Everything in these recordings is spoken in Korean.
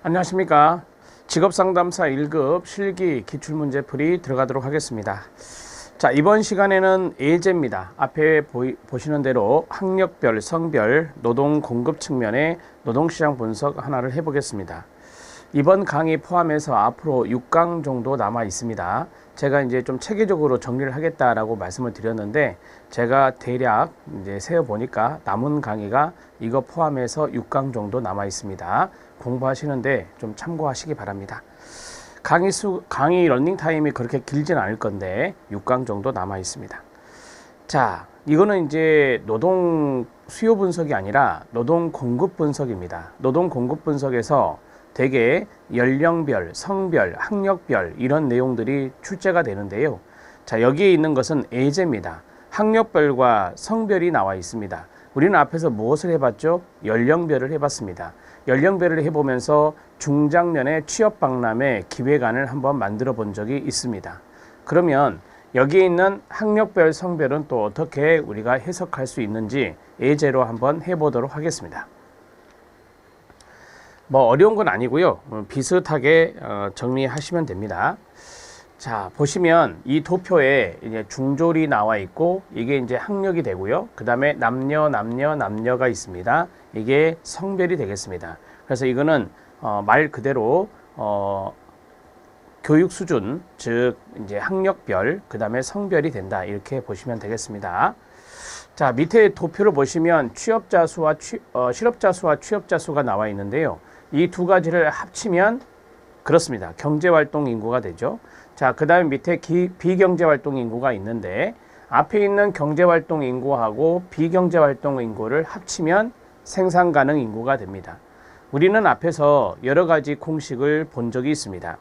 안녕하십니까. 직업상담사 1급 실기 기출문제 풀이 들어가도록 하겠습니다. 자, 이번 시간에는 예제입니다. 앞에 보시는 대로 학력별, 성별, 노동 공급 측면의 노동시장 분석 하나를 해보겠습니다. 이번 강의 포함해서 앞으로 6강 정도 남아 있습니다. 제가 이제 좀 체계적으로 정리를 하겠다라고 말씀을 드렸는데, 제가 대략 이제 세어 보니까 남은 강의가 이거 포함해서 6강 정도 남아 있습니다. 공부하시는데 좀 참고하시기 바랍니다. 강의 러닝 타임이 그렇게 길진 않을 건데 6강 정도 남아 있습니다. 자, 이거는 이제 노동 수요 분석이 아니라 노동 공급 분석입니다. 노동 공급 분석에서 대개 연령별, 성별, 학력별 이런 내용들이 출제가 되는데요. 자, 여기에 있는 것은 예제입니다. 학력별과 성별이 나와 있습니다. 우리는 앞에서 무엇을 해봤죠? 연령별을 해봤습니다. 연령별을 해보면서 중장년의 취업박람회 기획안을 한번 만들어 본 적이 있습니다. 그러면 여기에 있는 학력별, 성별은 또 어떻게 우리가 해석할 수 있는지 예제로 한번 해보도록 하겠습니다. 뭐 어려운 건 아니고요. 비슷하게 정리하시면 됩니다. 자, 보시면 이 도표에 이제 중졸이 나와 있고 이게 이제 학력이 되고요. 그 다음에 남녀가 있습니다. 이게 성별이 되겠습니다. 그래서 이거는 말 그대로 교육 수준, 즉 이제 학력별, 그 다음에 성별이 된다, 이렇게 보시면 되겠습니다. 자, 밑에 도표를 보시면 취업자 수와 실업자 수와 취업자 수가 나와 있는데요. 이 두 가지를 합치면 그렇습니다. 경제활동 인구가 되죠. 자, 그 다음에 밑에 비경제활동 인구가 있는데, 앞에 있는 경제활동 인구하고 비경제활동 인구를 합치면 생산 가능 인구가 됩니다. 우리는 앞에서 여러 가지 공식을 본 적이 있습니다.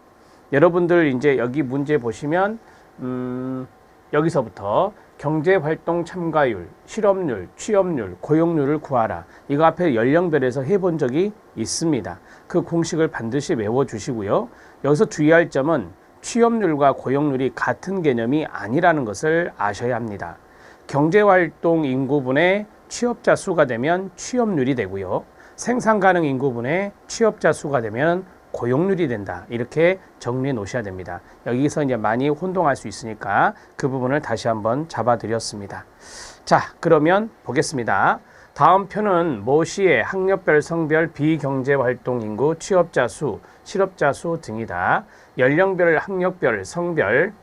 여러분들 이제 여기 문제 보시면 여기서부터 경제활동 참가율, 실업률, 취업률, 고용률을 구하라. 이거 앞에 연령별에서 해본 적이 있습니다. 그 공식을 반드시 외워주시고요. 여기서 주의할 점은 취업률과 고용률이 같은 개념이 아니라는 것을 아셔야 합니다. 경제활동 인구분의 취업자 수가 되면 취업률이 되고요. 생산가능 인구분의 취업자 수가 되면 고용률이 된다. 이렇게 정리해 놓으셔야 됩니다. 여기서 이제 많이 혼동할 수 있으니까 그 부분을 다시 한번 잡아드렸습니다. 자, 그러면 보겠습니다. 다음 표는 모시의 학력별, 성별, 비경제활동 인구, 취업자 수, 실업자 수 등이다. 연령별, 학력별, 성별.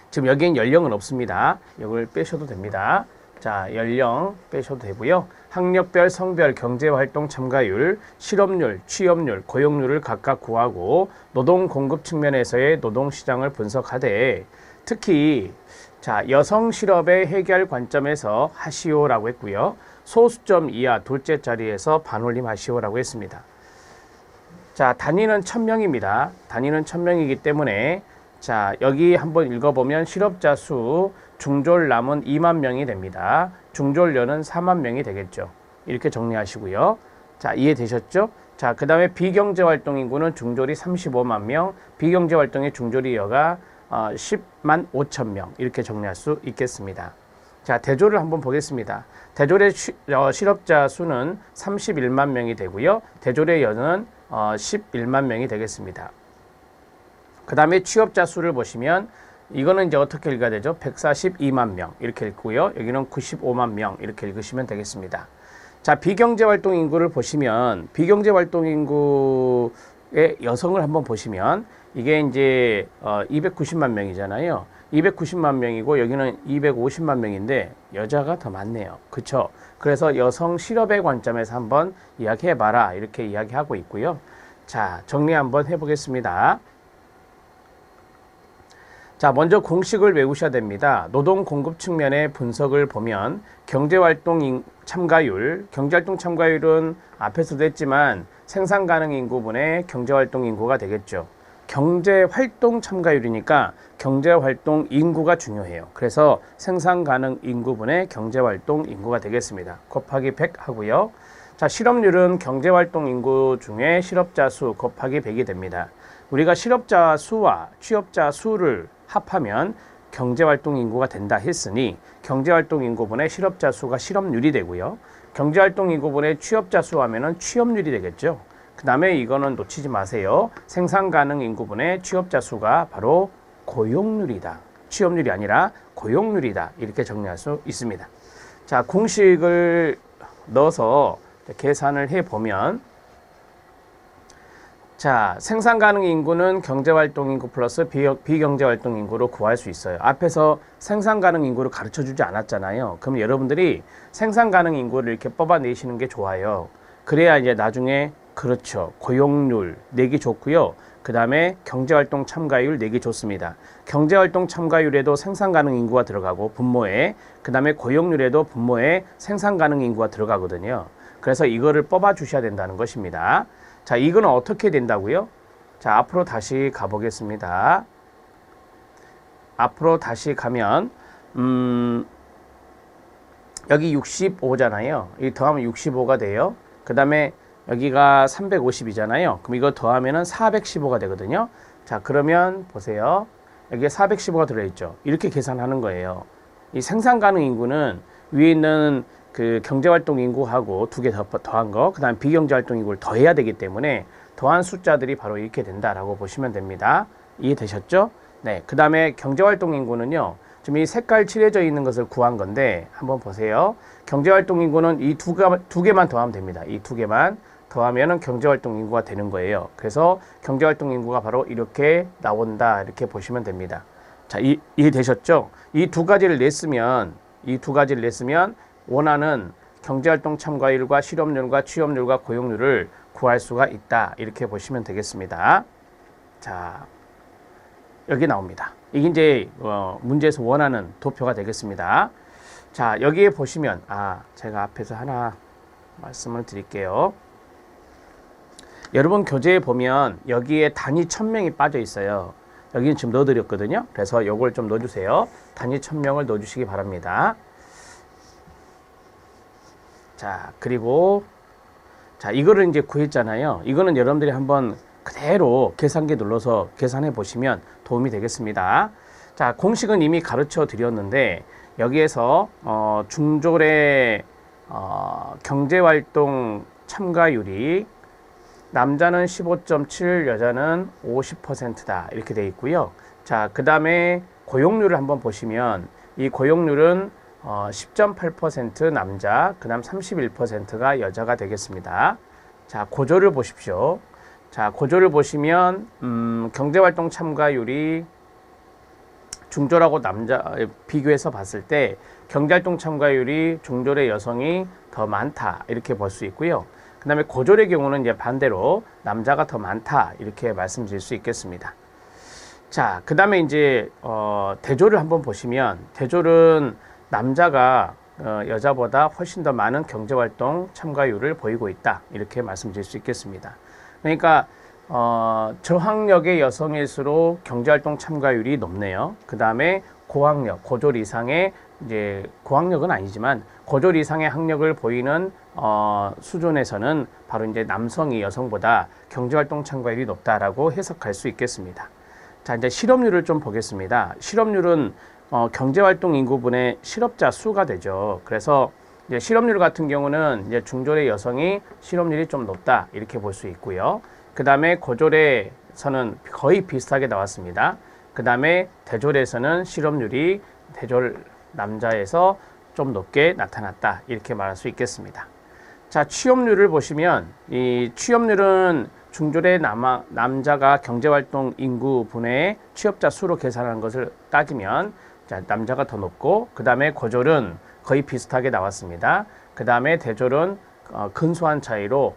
지금 여기엔 연령은 없습니다. 이걸 빼셔도 됩니다. 자, 연령 빼셔도 되고요. 학력별, 성별, 경제활동 참가율, 실업률, 취업률, 고용률을 각각 구하고 노동 공급 측면에서의 노동시장을 분석하되, 특히 자, 여성 실업의 해결 관점에서 하시오라고 했고요. 소수점 이하 둘째 자리에서 반올림하시오라고 했습니다. 자, 단위는 1000명입니다. 단위는 1000명이기 때문에 자, 여기 한번 읽어보면 실업자 수 중졸남은 2만 명이 됩니다. 중졸녀는 4만 명이 되겠죠. 이렇게 정리하시고요. 자, 이해되셨죠? 자, 그 다음에 비경제활동 인구는 중졸이 35만 명, 비경제활동의 중졸이여가 10만 5천 명, 이렇게 정리할 수 있겠습니다. 자, 대졸을 한번 보겠습니다. 대졸의 실업자 수는 31만 명이 되고요. 대졸의 여는 11만 명이 되겠습니다. 그 다음에 취업자 수를 보시면 이거는 이제 어떻게 읽어야 되죠? 142만 명 이렇게 읽고요. 여기는 95만 명 이렇게 읽으시면 되겠습니다. 자, 비경제활동 인구를 보시면 비경제활동 인구의 여성을 한번 보시면 이게 이제 290만 명이잖아요. 290만 명이고 여기는 250만 명인데 여자가 더 많네요. 그쵸? 그래서 여성 실업의 관점에서 한번 이야기해봐라, 이렇게 이야기하고 있고요. 자, 정리 한번 해보겠습니다. 자, 먼저 공식을 외우셔야 됩니다. 노동 공급 측면의 분석을 보면 경제활동 참가율은 앞에서도 했지만 생산 가능 인구분의 경제활동 인구가 되겠죠. 경제활동 참가율이니까 경제활동 인구가 중요해요. 그래서 생산 가능 인구분의 경제활동 인구가 되겠습니다. 곱하기 100 하고요. 자, 실업률은 경제활동 인구 중에 실업자 수 곱하기 100이 됩니다. 우리가 실업자 수와 취업자 수를 합하면 경제활동 인구가 된다 했으니 경제활동 인구분의 실업자 수가 실업률이 되고요. 경제활동 인구분의 취업자 수 하면은 취업률이 되겠죠. 그 다음에 이거는 놓치지 마세요. 생산 가능 인구분의 취업자 수가 바로 고용률이다. 취업률이 아니라 고용률이다. 이렇게 정리할 수 있습니다. 자, 공식을 넣어서 계산을 해보면, 자, 생산 가능 인구는 경제활동 인구 플러스 비경제활동 인구로 구할 수 있어요. 앞에서 생산 가능 인구를 가르쳐 주지 않았잖아요. 그럼 여러분들이 생산 가능 인구를 이렇게 뽑아내시는 게 좋아요. 그래야 이제 나중에, 그렇죠, 고용률 내기 좋고요. 그 다음에 경제활동 참가율 내기 좋습니다. 경제활동 참가율에도 생산 가능 인구가 들어가고 분모에, 그 다음에 고용률에도 분모에 생산 가능 인구가 들어가거든요. 그래서 이거를 뽑아 주셔야 된다는 것입니다. 자, 이거는 어떻게 된다고요? 자, 앞으로 다시 가보겠습니다. 앞으로 다시 가면 여기 65잖아요. 이 더하면 65가 돼요. 그 다음에 여기가 350이잖아요. 그럼 이거 더하면은 415가 되거든요. 자, 그러면 보세요. 여기에 415가 들어있죠. 이렇게 계산하는 거예요. 이 생산 가능 인구는 위에 있는 그 경제활동 인구하고 두 개 더한 거, 그 다음 비경제활동 인구를 더해야 되기 때문에 더한 숫자들이 바로 이렇게 된다라고 보시면 됩니다. 이해되셨죠? 네. 그 다음에 경제활동 인구는요, 지금 이 색깔 칠해져 있는 것을 구한 건데, 한번 보세요. 경제활동 인구는 이 두 개만 더하면 됩니다. 이 두 개만 더하면은 경제활동 인구가 되는 거예요. 그래서 경제활동 인구가 바로 이렇게 나온다. 이렇게 보시면 됩니다. 자, 이해되셨죠? 이 두 가지를 냈으면 원하는 경제활동 참가율과 실업률과 취업률과 고용률을 구할 수가 있다. 이렇게 보시면 되겠습니다. 자, 여기 나옵니다. 이게 이제 문제에서 원하는 도표가 되겠습니다. 자, 여기에 보시면, 제가 앞에서 하나 말씀을 드릴게요. 여러분 교재에 보면 여기에 단위 1000명이 빠져 있어요. 여기는 지금 넣어드렸거든요. 그래서 요걸 좀 넣어주세요. 단위 1000명을 넣어주시기 바랍니다. 자, 그리고 자, 이거를 이제 구했잖아요. 이거는 여러분들이 한번 그대로 계산기 눌러서 계산해 보시면 도움이 되겠습니다. 자, 공식은 이미 가르쳐 드렸는데 여기에서 중졸의 경제활동 참가율이 남자는 15.7, 여자는 50%다. 이렇게 되어 있고요. 자, 그 다음에 고용률을 한번 보시면 이 고용률은 10.8% 남자, 그 다음 31%가 여자가 되겠습니다. 자, 고조를 보십시오. 자, 고조를 보시면 경제활동 참가율이 중졸하고 남자 비교해서 봤을 때 경제활동 참가율이 중졸의 여성이 더 많다. 이렇게 볼 수 있고요. 그 다음에 고졸의 경우는 이제 반대로 남자가 더 많다. 이렇게 말씀드릴 수 있겠습니다. 자, 그 다음에 이제 대졸을 한번 보시면 대졸은 남자가 여자보다 훨씬 더 많은 경제활동 참가율을 보이고 있다. 이렇게 말씀드릴 수 있겠습니다. 그러니까 저학력의 여성일수록 경제활동 참가율이 높네요. 그 다음에 고학력, 고졸 이상의 이제 고학력은 아니지만 고졸 이상의 학력을 보이는 수준에서는 바로 이제 남성이 여성보다 경제활동 참가율이 높다라고 해석할 수 있겠습니다. 자, 이제 실업률을 좀 보겠습니다. 실업률은 경제활동 인구분의 실업자 수가 되죠. 그래서 이제 실업률 같은 경우는 이제 중졸의 여성이 실업률이 좀 높다 이렇게 볼 수 있고요. 그 다음에 고졸에서는 거의 비슷하게 나왔습니다. 그 다음에 대졸에서는 실업률이 대졸 남자에서 좀 높게 나타났다 이렇게 말할 수 있겠습니다. 자, 취업률을 보시면 이 취업률은 중졸의 남자가 경제활동 인구 분의 취업자 수로 계산하는 것을 따지면 자, 남자가 더 높고 그 다음에 고졸은 거의 비슷하게 나왔습니다. 그 다음에 대졸은 근소한 차이로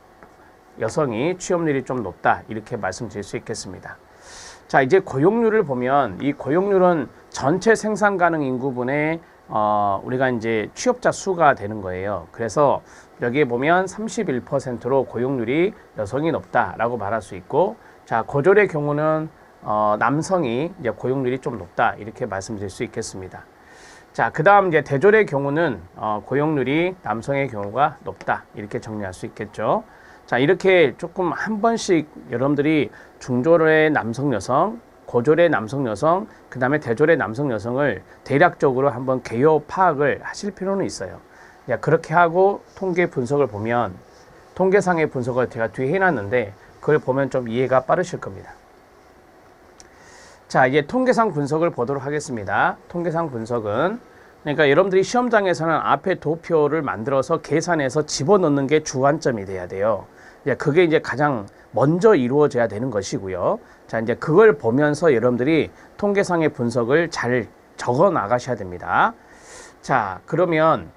여성이 취업률이 좀 높다 이렇게 말씀드릴 수 있겠습니다. 자, 이제 고용률을 보면 이 고용률은 전체 생산 가능 인구분의 우리가 이제 취업자 수가 되는 거예요. 그래서 여기에 보면 31%로 고용률이 여성이 높다라고 말할 수 있고, 자, 고졸의 경우는 남성이 이제 고용률이 좀 높다 이렇게 말씀드릴 수 있겠습니다. 자, 그 다음 이제 대졸의 경우는 고용률이 남성의 경우가 높다 이렇게 정리할 수 있겠죠. 자, 이렇게 조금 한 번씩 여러분들이 중졸의 남성 여성, 고졸의 남성 여성, 그 다음에 대졸의 남성 여성을 대략적으로 한번 개요 파악을 하실 필요는 있어요. 야, 그렇게 하고 통계 분석을 보면 통계상의 분석을 제가 뒤에 해놨는데 그걸 보면 좀 이해가 빠르실 겁니다. 자, 이제 통계상 분석을 보도록 하겠습니다. 통계상 분석은 그러니까 여러분들이 시험장에서는 앞에 도표를 만들어서 계산해서 집어넣는 게 주안점이 돼야 돼요. 이제 그게 이제 가장 먼저 이루어져야 되는 것이고요. 자, 이제 그걸 보면서 여러분들이 통계상의 분석을 잘 적어 나가셔야 됩니다. 자, 그러면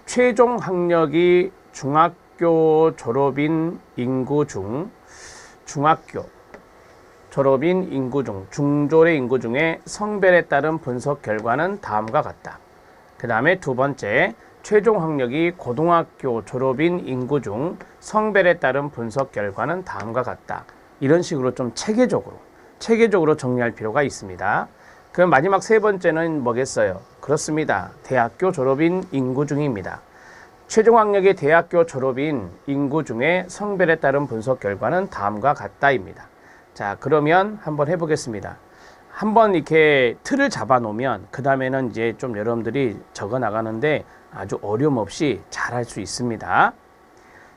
최종 학력이 중학교 졸업인 인구 중 중학교 졸업인 인구 중 중졸의 인구 중에 성별에 따른 분석 결과는 다음과 같다. 그 다음에 두 번째, 최종 학력이 고등학교 졸업인 인구 중 성별에 따른 분석 결과는 다음과 같다. 이런 식으로 좀 체계적으로 정리할 필요가 있습니다. 그럼 마지막 세 번째는 뭐겠어요? 그렇습니다. 대학교 졸업인 인구 중입니다. 최종 학력의 대학교 졸업인 인구 중에 성별에 따른 분석 결과는 다음과 같다입니다. 자, 그러면 한번 해보겠습니다. 한번 이렇게 틀을 잡아 놓으면 그 다음에는 이제 좀 여러분들이 적어 나가는데 아주 어려움 없이 잘 할 수 있습니다.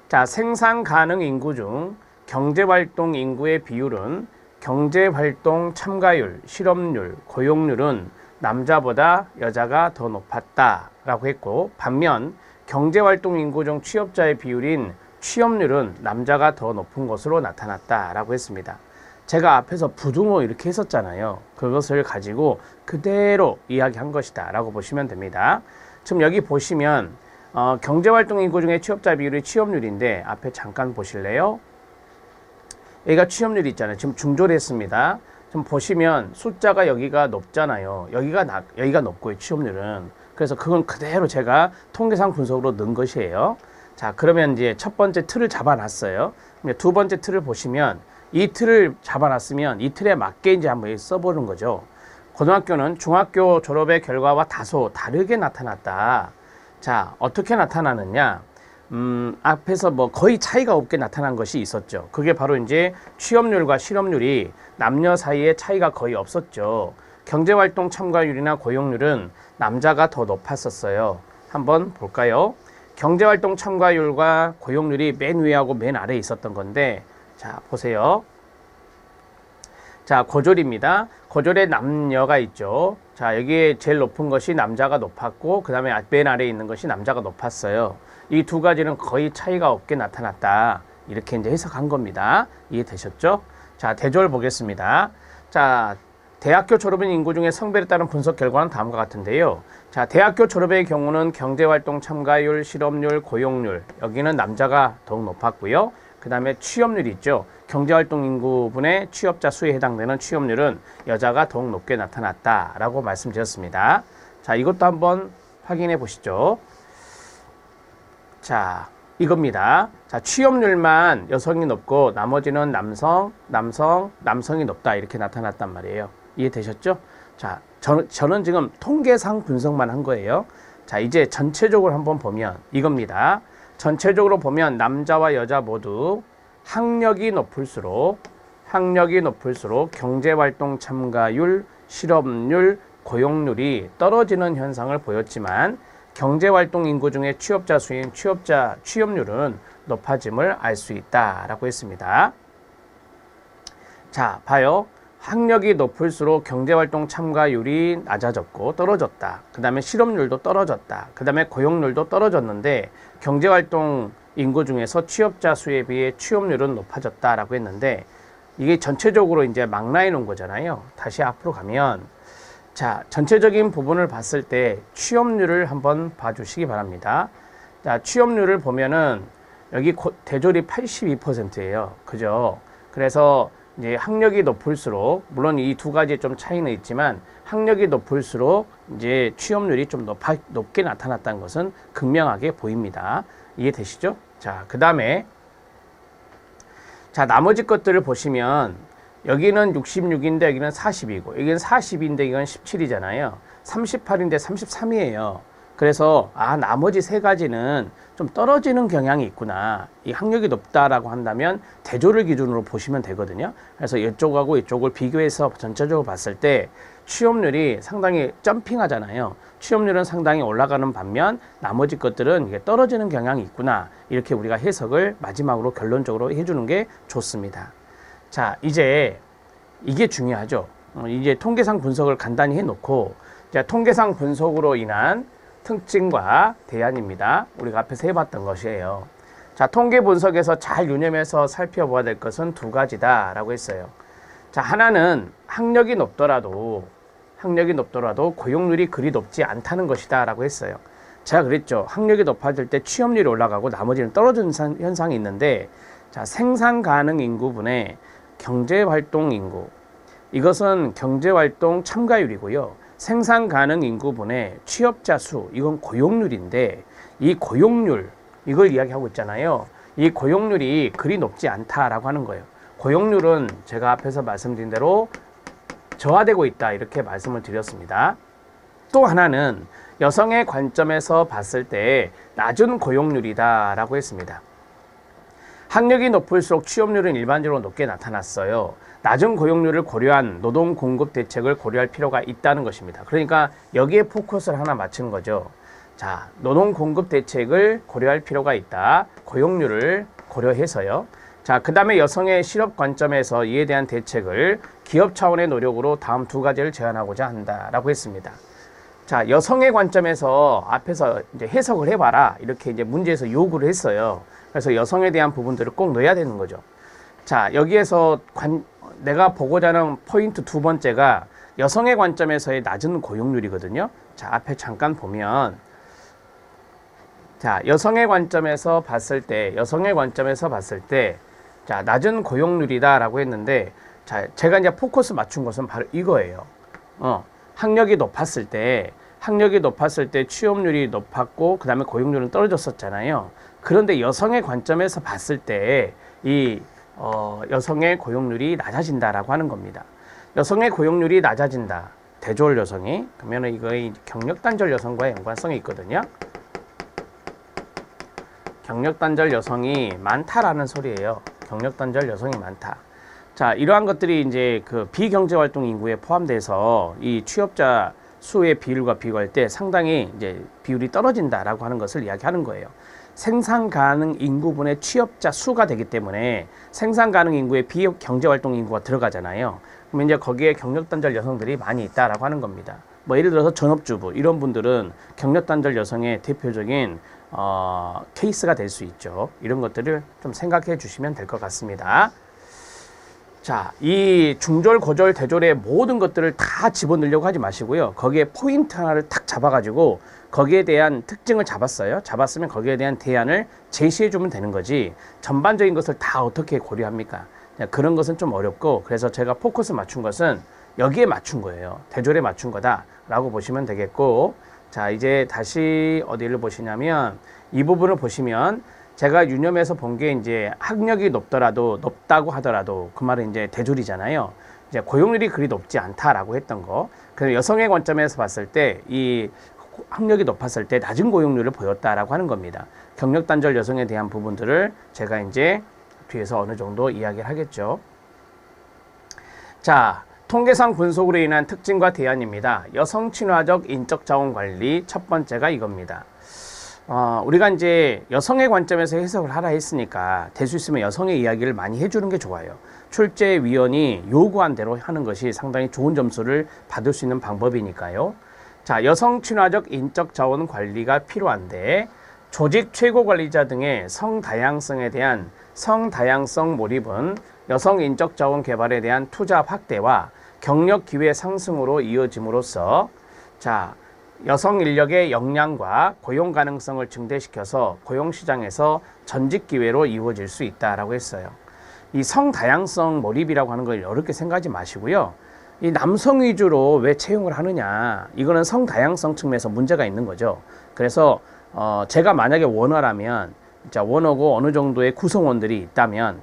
자, 생산 가능 인구 중 경제활동 인구의 비율은 경제활동 참가율, 실업률, 고용률은 남자보다 여자가 더 높았다라고 했고, 반면 경제활동 인구 중 취업자의 비율인 취업률은 남자가 더 높은 것으로 나타났다라고 했습니다. 제가 앞에서 부등호 이렇게 했었잖아요. 그것을 가지고 그대로 이야기한 것이다 라고 보시면 됩니다. 지금 여기 보시면 경제활동 인구 중에 취업자 비율이 취업률인데 앞에 잠깐 보실래요? 여기가 취업률이 있잖아요. 지금 중졸했습니다. 좀 보시면 숫자가 여기가 높잖아요. 여기가 높고요. 취업률은. 그래서 그건 그대로 제가 통계상 분석으로 넣은 것이에요. 자, 그러면 이제 첫 번째 틀을 잡아놨어요. 두 번째 틀을 보시면 이 틀을 잡아놨으면 이 틀에 맞게 이제 한번 써보는 거죠. 고등학교는 중학교 졸업의 결과와 다소 다르게 나타났다. 자, 어떻게 나타나느냐? 앞에서 뭐 거의 차이가 없게 나타난 것이 있었죠. 그게 바로 이제 취업률과 실업률이 남녀 사이에 차이가 거의 없었죠. 경제활동 참가율이나 고용률은 남자가 더 높았었어요. 한번 볼까요? 경제활동 참가율과 고용률이 맨 위하고 맨 아래에 있었던 건데, 자, 보세요. 자, 고졸입니다. 고졸에 남녀가 있죠. 자, 여기에 제일 높은 것이 남자가 높았고, 그 다음에 맨 아래에 있는 것이 남자가 높았어요. 이 두 가지는 거의 차이가 없게 나타났다. 이렇게 이제 해석한 겁니다. 이해되셨죠? 자, 대졸 보겠습니다. 자, 대학교 졸업인 인구 중에 성별에 따른 분석 결과는 다음과 같은데요. 자, 대학교 졸업의 경우는 경제활동 참가율, 실업률, 고용률, 여기는 남자가 더욱 높았고요. 그 다음에 취업률 있죠. 경제활동 인구분의 취업자 수에 해당되는 취업률은 여자가 더욱 높게 나타났다라고 말씀드렸습니다. 자, 이것도 한번 확인해 보시죠. 자, 이겁니다. 자, 취업률만 여성이 높고 나머지는 남성이 높다 이렇게 나타났단 말이에요. 이해되셨죠? 자, 저는 지금 통계상 분석만 한 거예요. 자, 이제 전체적으로 한번 보면 이겁니다. 전체적으로 보면 남자와 여자 모두 학력이 높을수록 경제활동 참가율, 실업률, 고용률이 떨어지는 현상을 보였지만 경제활동 인구 중에 취업자 수인 취업률은 높아짐을 알 수 있다라고 했습니다. 자, 봐요. 학력이 높을수록 경제활동 참가율이 낮아졌고 떨어졌다. 그 다음에 실업률도 떨어졌다. 그 다음에 고용률도 떨어졌는데 경제활동 인구 중에서 취업자 수에 비해 취업률은 높아졌다라고 했는데 이게 전체적으로 이제 막 나눠 놓은 거잖아요. 다시 앞으로 가면 자, 전체적인 부분을 봤을 때 취업률을 한번 봐주시기 바랍니다. 자, 취업률을 보면은 여기 대졸이 82%예요. 그죠? 그래서 이제 학력이 높을수록 물론 이 두 가지에 좀 차이는 있지만 학력이 높을수록 이제 취업률이 좀 높게 나타났다는 것은 극명하게 보입니다. 이해되시죠? 자, 그 다음에 자, 나머지 것들을 보시면 여기는 66인데 여기는 40이고 여기는 40인데 이건 17이잖아요. 38인데 33이에요. 그래서 나머지 세 가지는 좀 떨어지는 경향이 있구나. 이 학력이 높다라고 한다면 대졸을 기준으로 보시면 되거든요. 그래서 이쪽하고 이쪽을 비교해서 전체적으로 봤을 때 취업률이 상당히 점핑하잖아요. 취업률은 상당히 올라가는 반면 나머지 것들은 이게 떨어지는 경향이 있구나. 이렇게 우리가 해석을 마지막으로 결론적으로 해주는 게 좋습니다. 자, 이제 이게 중요하죠. 이제 통계상 분석을 간단히 해놓고 이제 통계상 분석으로 인한 특징과 대안입니다. 우리가 앞에서 해봤던 것이에요. 자, 통계 분석에서 잘 유념해서 살펴봐야 될 것은 두 가지다 라고 했어요. 자, 하나는 학력이 높더라도 고용률이 그리 높지 않다는 것이다 라고 했어요. 제가 그랬죠. 학력이 높아질 때 취업률이 올라가고 나머지는 떨어지는 현상이 있는데, 자, 생산 가능 인구분의 경제활동 인구, 이것은 경제활동 참가율이고요. 생산 가능 인구분의 취업자 수, 이건 고용률인데, 이 고용률, 이걸 이야기하고 있잖아요. 이 고용률이 그리 높지 않다라고 하는 거예요. 고용률은 제가 앞에서 말씀드린 대로 저하되고 있다, 이렇게 말씀을 드렸습니다. 또 하나는 여성의 관점에서 봤을 때 낮은 고용률이다 라고 했습니다. 학력이 높을수록 취업률은 일반적으로 높게 나타났어요. 낮은 고용률을 고려한 노동 공급 대책을 고려할 필요가 있다는 것입니다. 그러니까 여기에 포커스를 하나 맞춘 거죠. 자, 노동 공급 대책을 고려할 필요가 있다. 고용률을 고려해서요. 자, 그 다음에 여성의 실업 관점에서 이에 대한 대책을 기업 차원의 노력으로 다음 두 가지를 제안하고자 한다라고 했습니다. 자, 여성의 관점에서 앞에서 이제 해석을 해봐라, 이렇게 이제 문제에서 요구를 했어요. 그래서 여성에 대한 부분들을 꼭 넣어야 되는 거죠. 자, 여기에서 내가 보고자 하는 포인트 두 번째가 여성의 관점에서의 낮은 고용률이거든요. 자, 앞에 잠깐 보면, 자, 여성의 관점에서 봤을 때, 자, 낮은 고용률이다라고 했는데, 자, 제가 이제 포커스 맞춘 것은 바로 이거예요. 학력이 높았을 때 취업률이 높았고, 그 다음에 고용률은 떨어졌었잖아요. 그런데 여성의 관점에서 봤을 때, 여성의 고용률이 낮아진다라고 하는 겁니다. 여성의 고용률이 낮아진다. 대졸 여성이. 그러면 이거 경력단절 여성과의 연관성이 있거든요. 경력단절 여성이 많다라는 소리예요. 경력단절 여성이 많다. 자, 이러한 것들이 이제 그 비경제활동 인구에 포함돼서 이 취업자 수의 비율과 비교할 때 상당히 이제 비율이 떨어진다라고 하는 것을 이야기하는 거예요. 생산 가능 인구분의 취업자 수가 되기 때문에 생산 가능 인구에 비경제활동 인구가 들어가잖아요. 그러면 이제 거기에 경력단절 여성들이 많이 있다라고 하는 겁니다. 뭐 예를 들어서 전업주부 이런 분들은 경력단절 여성의 대표적인 케이스가 될 수 있죠. 이런 것들을 좀 생각해 주시면 될 것 같습니다. 자, 이 중졸, 고졸, 대졸의 모든 것들을 다 집어넣으려고 하지 마시고요. 거기에 포인트 하나를 탁 잡아가지고 거기에 대한 특징을 잡았어요. 잡았으면 거기에 대한 대안을 제시해 주면 되는 거지, 전반적인 것을 다 어떻게 고려합니까? 그런 것은 좀 어렵고, 그래서 제가 포커스 맞춘 것은 여기에 맞춘 거예요. 대졸에 맞춘 거다라고 보시면 되겠고, 자, 이제 다시 어디를 보시냐면 이 부분을 보시면 제가 유념해서 본 게 이제 학력이 높다고 하더라도 그 말은 이제 대졸이잖아요. 이제 고용률이 그리 높지 않다라고 했던 거. 그래서 여성의 관점에서 봤을 때 이 학력이 높았을 때 낮은 고용률을 보였다라고 하는 겁니다. 경력 단절 여성에 대한 부분들을 제가 이제 뒤에서 어느 정도 이야기를 하겠죠. 자, 통계상 분석으로 인한 특징과 대안입니다. 여성 친화적 인적 자원 관리, 첫 번째가 이겁니다. 우리가 이제 여성의 관점에서 해석을 하라 했으니까 될 수 있으면 여성의 이야기를 많이 해주는 게 좋아요. 출제위원이 요구한 대로 하는 것이 상당히 좋은 점수를 받을 수 있는 방법이니까요. 자, 여성 친화적 인적 자원 관리가 필요한데, 조직 최고 관리자 등의 성다양성에 대한 성다양성 몰입은 여성 인적 자원 개발에 대한 투자 확대와 경력 기회 상승으로 이어짐으로써, 자, 여성 인력의 역량과 고용 가능성을 증대시켜서 고용시장에서 전직 기회로 이루어질 수 있다라고 했어요. 이 성다양성 몰입이라고 하는 걸 어렵게 생각하지 마시고요. 이 남성 위주로 왜 채용을 하느냐, 이거는 성다양성 측면에서 문제가 있는 거죠. 그래서 제가 만약에 원어라면, 자, 원어고 어느 정도의 구성원들이 있다면,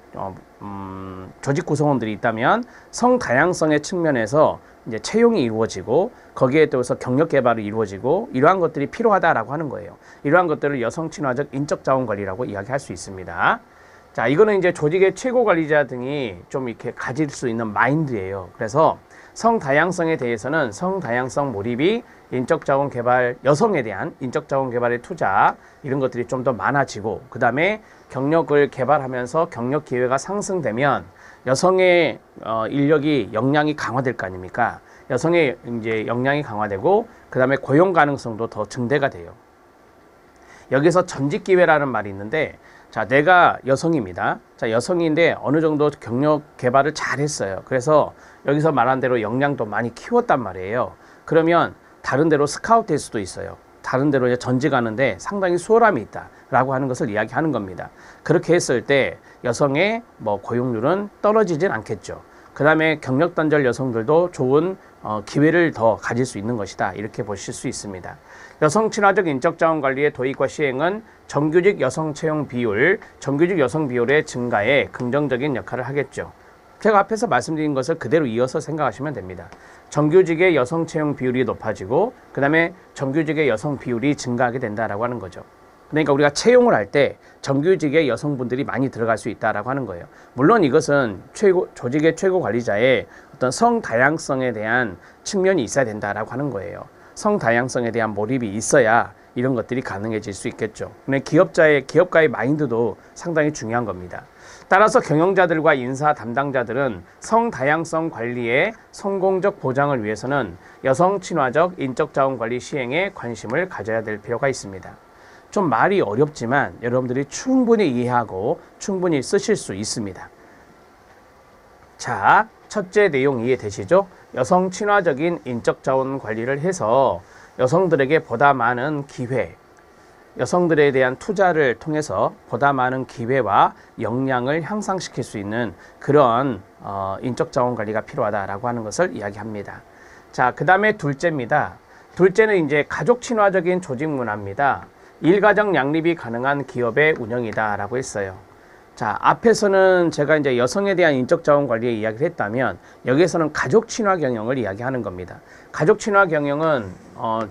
조직 구성원들이 있다면 성다양성의 측면에서 이제 채용이 이루어지고 거기에 따라서 경력 개발이 이루어지고 이러한 것들이 필요하다라고 하는 거예요. 이러한 것들을 여성 친화적 인적 자원 관리라고 이야기할 수 있습니다. 자, 이거는 이제 조직의 최고 관리자 등이 좀 이렇게 가질 수 있는 마인드예요. 그래서 성다양성에 대해서는 성다양성 몰입이 인적 자원 개발, 여성에 대한 인적 자원 개발의 투자 이런 것들이 좀 더 많아지고, 그 다음에 경력을 개발하면서 경력 기회가 상승되면 여성의 인력이 역량이 강화될 거 아닙니까? 여성의 이제 역량이 강화되고, 그 다음에 고용 가능성도 더 증대가 돼요. 여기서 전직 기회라는 말이 있는데, 자, 내가 여성입니다. 자, 여성인데 어느 정도 경력 개발을 잘 했어요. 그래서 여기서 말한 대로 역량도 많이 키웠단 말이에요. 그러면 다른 데로 스카우트 될 수도 있어요. 다른 데로 이제 전직하는데 상당히 수월함이 있다라고 하는 것을 이야기하는 겁니다. 그렇게 했을 때 여성의 고용률은 떨어지진 않겠죠. 그 다음에 경력 단절 여성들도 좋은 기회를 더 가질 수 있는 것이다. 이렇게 보실 수 있습니다. 여성 친화적 인적 자원 관리의 도입과 시행은 정규직 여성 채용 비율, 정규직 여성 비율의 증가에 긍정적인 역할을 하겠죠. 제가 앞에서 말씀드린 것을 그대로 이어서 생각하시면 됩니다. 정규직의 여성 채용 비율이 높아지고, 그 다음에 정규직의 여성 비율이 증가하게 된다라고 하는 거죠. 그러니까 우리가 채용을 할 때 정규직의 여성분들이 많이 들어갈 수 있다라고 하는 거예요. 물론 이것은 조직의 최고 관리자의 어떤 성다양성에 대한 측면이 있어야 된다라고 하는 거예요. 성다양성에 대한 몰입이 있어야 이런 것들이 가능해질 수 있겠죠. 근데 기업가의 마인드도 상당히 중요한 겁니다. 따라서 경영자들과 인사 담당자들은 성다양성 관리의 성공적 보장을 위해서는 여성 친화적 인적 자원 관리 시행에 관심을 가져야 될 필요가 있습니다. 좀 말이 어렵지만 여러분들이 충분히 이해하고 충분히 쓰실 수 있습니다. 자, 첫째 내용 이해되시죠? 여성 친화적인 인적 자원 관리를 해서 여성들에게 보다 많은 기회, 여성들에 대한 투자를 통해서 보다 많은 기회와 역량을 향상시킬 수 있는 그런 인적 자원 관리가 필요하다라고 하는 것을 이야기합니다. 자, 그 다음에 둘째입니다. 둘째는 이제 가족 친화적인 조직 문화입니다. 일가정 양립이 가능한 기업의 운영이다라고 했어요. 자, 앞에서는 제가 이제 여성에 대한 인적 자원 관리에 이야기를 했다면, 여기에서는 가족 친화 경영을 이야기하는 겁니다. 가족 친화 경영은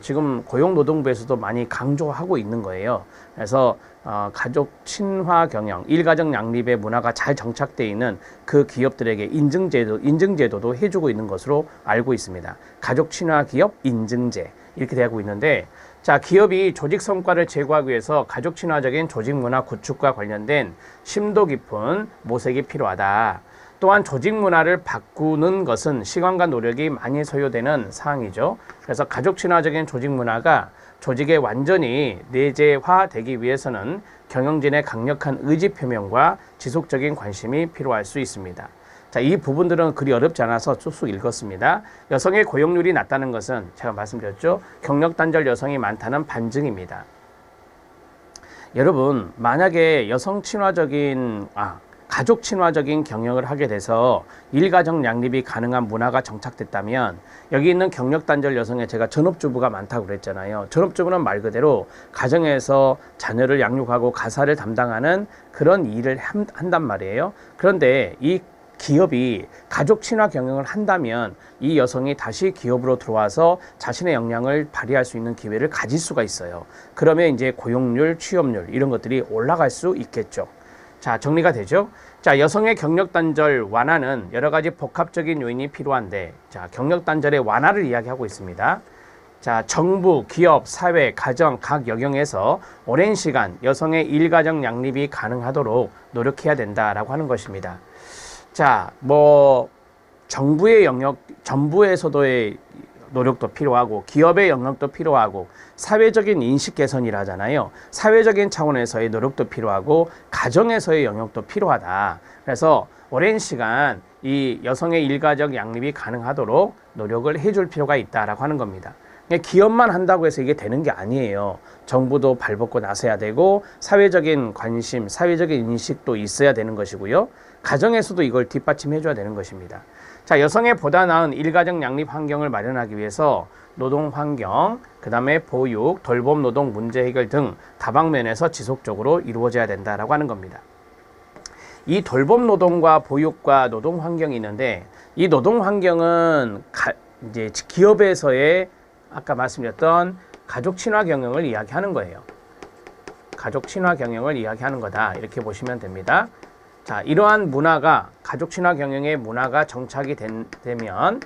지금 고용노동부에서도 많이 강조하고 있는 거예요. 그래서 가족 친화 경영, 일가정 양립의 문화가 잘 정착되어 있는 그 기업들에게 인증제도도 해주고 있는 것으로 알고 있습니다. 가족 친화 기업 인증제 이렇게 되고 있는데, 자, 기업이 조직 성과를 제고하기 위해서 가족 친화적인 조직 문화 구축과 관련된 심도 깊은 모색이 필요하다. 또한 조직 문화를 바꾸는 것은 시간과 노력이 많이 소요되는 사항이죠. 그래서 가족 친화적인 조직 문화가 조직에 완전히 내재화되기 위해서는 경영진의 강력한 의지 표명과 지속적인 관심이 필요할 수 있습니다. 자, 이 부분들은 그리 어렵지 않아서 쑥쑥 읽었습니다. 여성의 고용률이 낮다는 것은 제가 말씀드렸죠. 경력 단절 여성이 많다는 반증입니다. 여러분, 만약에 가족 친화적인 경영을 하게 돼서 일가정 양립이 가능한 문화가 정착됐다면, 여기 있는 경력 단절 여성에 제가 전업주부가 많다고 그랬잖아요. 전업주부는 말 그대로 가정에서 자녀를 양육하고 가사를 담당하는 그런 일을 한단 말이에요. 그런데 이 기업이 가족 친화 경영을 한다면 이 여성이 다시 기업으로 들어와서 자신의 역량을 발휘할 수 있는 기회를 가질 수가 있어요. 그러면 이제 고용률, 취업률 이런 것들이 올라갈 수 있겠죠. 자, 정리가 되죠? 자, 여성의 경력 단절 완화는 여러 가지 복합적인 요인이 필요한데, 자, 경력 단절의 완화를 이야기하고 있습니다. 자, 정부, 기업, 사회, 가정 각 영역에서 오랜 시간 여성의 일가정 양립이 가능하도록 노력해야 된다라고 하는 것입니다. 자, 정부에서도의 노력도 필요하고, 기업의 영역도 필요하고, 사회적인 인식 개선이라 하잖아요. 사회적인 차원에서의 노력도 필요하고, 가정에서의 영역도 필요하다. 그래서 오랜 시간 이 여성의 일가적 양립이 가능하도록 노력을 해줄 필요가 있다라고 하는 겁니다. 기업만 한다고 해서 이게 되는 게 아니에요. 정부도 발벗고 나서야 되고, 사회적인 관심, 사회적인 인식도 있어야 되는 것이고요. 가정에서도 이걸 뒷받침해 줘야 되는 것입니다. 자, 여성의 보다 나은 일가정 양립 환경을 마련하기 위해서 노동 환경, 그 다음에 보육, 돌봄 노동 문제 해결 등 다방면에서 지속적으로 이루어져야 된다라고 하는 겁니다. 이 돌봄 노동과 보육과 노동 환경이 있는데, 이 노동 환경은 이제 기업에서의 아까 말씀드렸던 가족 친화 경영을 이야기하는 거예요. 가족 친화 경영을 이야기하는 거다. 이렇게 보시면 됩니다. 자, 이러한 문화가 가족 친화 경영의 문화가 정착이 되면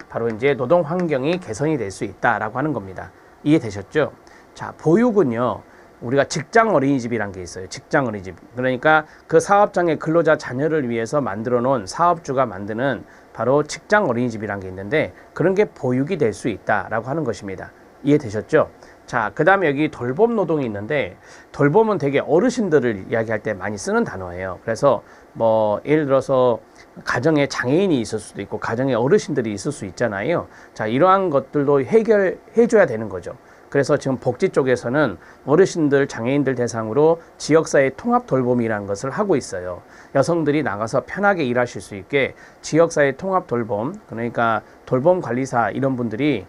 바로 이제 노동 환경이 개선이 될 수 있다라고 하는 겁니다. 이해되셨죠? 자, 보육은요. 우리가 직장 어린이집이란 게 있어요. 직장 어린이집. 그러니까 그 사업장의 근로자 자녀를 위해서 만들어 놓은 사업주가 만드는 바로 직장 어린이집이란 게 있는데 그런 게 보육이 될 수 있다라고 하는 것입니다. 이해되셨죠? 자, 그 다음에 여기 돌봄 노동이 있는데 돌봄은 되게 어르신들을 이야기할 때 많이 쓰는 단어예요. 그래서 뭐 예를 들어서 가정에 장애인이 있을 수도 있고 가정에 어르신들이 있을 수 있잖아요. 자, 이러한 것들도 해결해 줘야 되는 거죠. 그래서 지금 복지 쪽에서는 어르신들, 장애인들 대상으로 지역사회 통합 돌봄이라는 것을 하고 있어요. 여성들이 나가서 편하게 일하실 수 있게 지역사회 통합 돌봄, 그러니까 돌봄 관리사 이런 분들이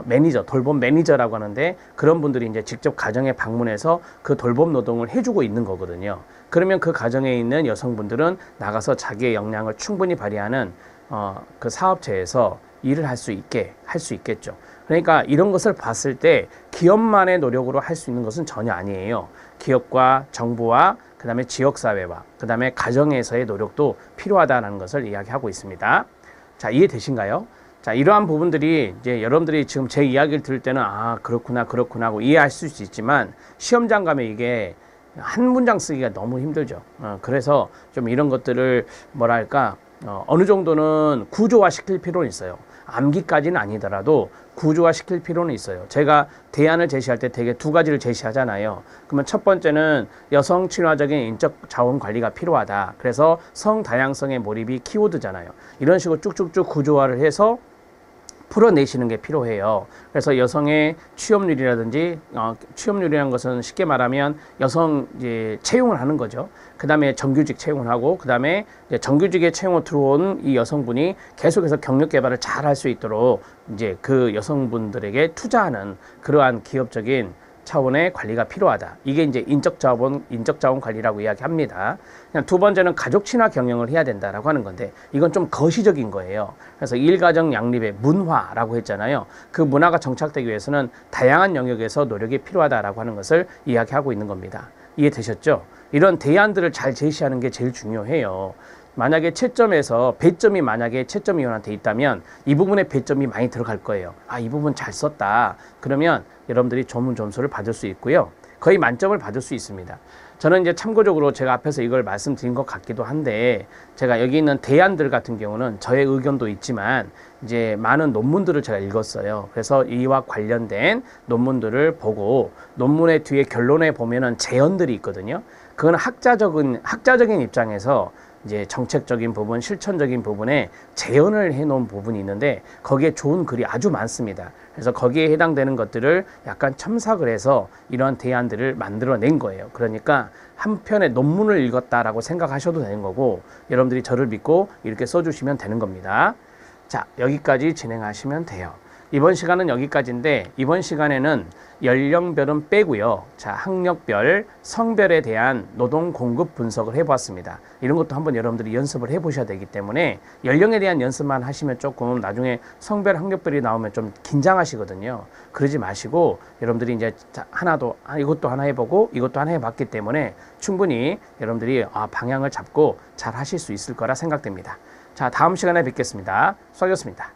매니저, 돌봄 매니저라고 하는데 그런 분들이 이제 직접 가정에 방문해서 그 돌봄 노동을 해주고 있는 거거든요. 그러면 그 가정에 있는 여성분들은 나가서 자기의 역량을 충분히 발휘하는 그 사업체에서 일을 할 수 있겠죠. 그러니까 이런 것을 봤을 때 기업만의 노력으로 할 수 있는 것은 전혀 아니에요. 기업과 정부와 그 다음에 지역사회와 그 다음에 가정에서의 노력도 필요하다는 것을 이야기하고 있습니다. 자, 이해되신가요? 자, 이러한 부분들이 이제 여러분들이 지금 제 이야기를 들을 때는 그렇구나 하고 이해할 수 있지만 시험장 가면 이게 한 문장 쓰기가 너무 힘들죠. 그래서 좀 이런 것들을 뭐랄까 어느 정도는 구조화 시킬 필요는 있어요. 암기까지는 아니더라도 구조화 시킬 필요는 있어요. 제가 대안을 제시할 때 되게 두 가지를 제시하잖아요. 그러면 첫 번째는 여성 친화적인 인적 자원 관리가 필요하다. 그래서 성다양성의 몰입이 키워드잖아요. 이런 식으로 쭉쭉쭉 구조화를 해서 풀어내시는 게 필요해요. 그래서 여성의 취업률이라든지 취업률이라는 것은 쉽게 말하면 여성 이제 채용을 하는 거죠. 그 다음에 정규직 채용을 하고 그 다음에 정규직에 채용을 들어온 이 여성분이 계속해서 경력 개발을 잘 할 수 있도록 이제 그 여성분들에게 투자하는 그러한 기업적인 차원의 관리가 필요하다. 이게 이제 인적 자원 관리라고 이야기합니다. 그냥 두 번째는 가족 친화 경영을 해야 된다라고 하는 건데 이건 좀 거시적인 거예요. 그래서 일가정 양립의 문화라고 했잖아요. 그 문화가 정착되기 위해서는 다양한 영역에서 노력이 필요하다라고 하는 것을 이야기하고 있는 겁니다. 이해되셨죠? 이런 대안들을 잘 제시하는 게 제일 중요해요. 만약에 채점에서 배점이 만약에 채점 위원한테 있다면 이 부분에 배점이 많이 들어갈 거예요. 이 부분 잘 썼다. 그러면 여러분들이 좋은 점수를 받을 수 있고요. 거의 만점을 받을 수 있습니다. 저는 이제 참고적으로 제가 앞에서 이걸 말씀드린 것 같기도 한데 제가 여기 있는 대안들 같은 경우는 저의 의견도 있지만 이제 많은 논문들을 제가 읽었어요. 그래서 이와 관련된 논문들을 보고 논문의 뒤에 결론에 보면은 제언들이 있거든요. 그건 학자적인 입장에서 이제 정책적인 부분, 실천적인 부분에 재현을 해놓은 부분이 있는데 거기에 좋은 글이 아주 많습니다. 그래서 거기에 해당되는 것들을 약간 첨삭을 해서 이러한 대안들을 만들어낸 거예요. 그러니까 한 편의 논문을 읽었다라고 생각하셔도 되는 거고 여러분들이 저를 믿고 이렇게 써주시면 되는 겁니다. 자, 여기까지 진행하시면 돼요. 이번 시간은 여기까지인데 이번 시간에는 연령별은 빼고요. 자, 학력별, 성별에 대한 노동 공급 분석을 해보았습니다. 이런 것도 한번 여러분들이 연습을 해보셔야 되기 때문에 연령에 대한 연습만 하시면 조금 나중에 성별, 학력별이 나오면 좀 긴장하시거든요. 그러지 마시고 여러분들이 이제 이것도 하나 해보고 이것도 하나 해봤기 때문에 충분히 여러분들이 방향을 잡고 잘 하실 수 있을 거라 생각됩니다. 자, 다음 시간에 뵙겠습니다. 수고하셨습니다.